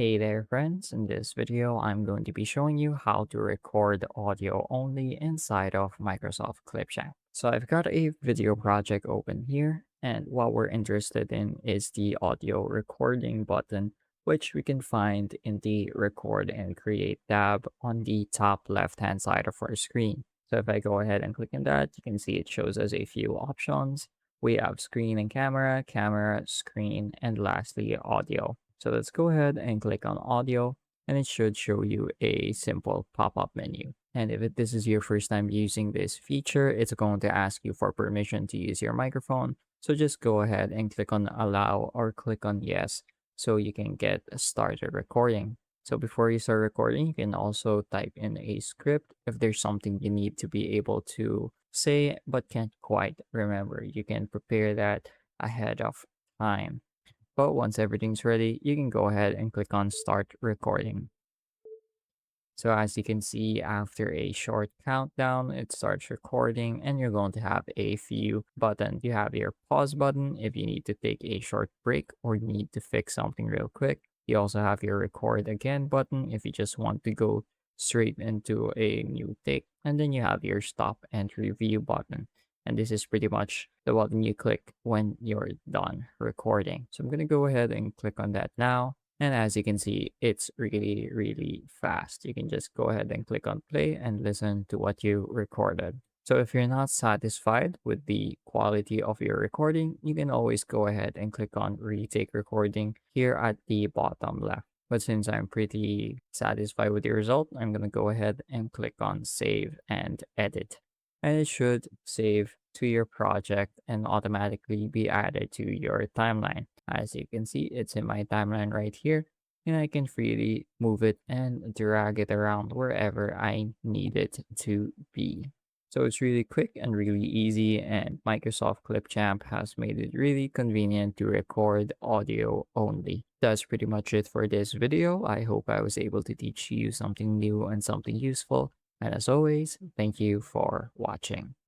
Hey there friends, in this video I'm going to be showing you how to record audio only inside of Microsoft Clipchamp. So I've got a video project open here, and what we're interested in is the audio recording button, which we can find in the record and create tab on the top left hand side of our screen. So if I go ahead and click on that, you can see it shows us a few options. We have screen and camera, camera, screen, and lastly audio. So let's go ahead and click on audio, and it should show you a simple pop-up menu. And if this is your first time using this feature, it's going to ask you for permission to use your microphone. So just go ahead and click on allow or click on yes so you can get started recording. So before you start recording, you can also type in a script if there's something you need to be able to say but can't quite remember. You can prepare that ahead of time. But once everything's ready, you can go ahead and click on start recording. So as you can see, after a short countdown, it starts recording and you're going to have a few buttons. You have your pause button if you need to take a short break or you need to fix something real quick. You also have your record again button if you just want to go straight into a new take. And then you have your stop and review button. And this is pretty much the button you click when you're done recording. So I'm going to go ahead and click on that now. And as you can see, it's really, really fast. You can just go ahead and click on play and listen to what you recorded. So if you're not satisfied with the quality of your recording, you can always go ahead and click on retake recording here at the bottom left. But since I'm pretty satisfied with the result, I'm going to go ahead and click on save and edit. And it should save to your project and automatically be added to your timeline. As you can see, it's in my timeline right here, and I can freely move it and drag it around wherever I need it to be. So it's really quick and really easy, and Microsoft Clipchamp has made it really convenient to record audio only. That's pretty much it for this video. I hope I was able to teach you something new and something useful. And as always, thank you for watching.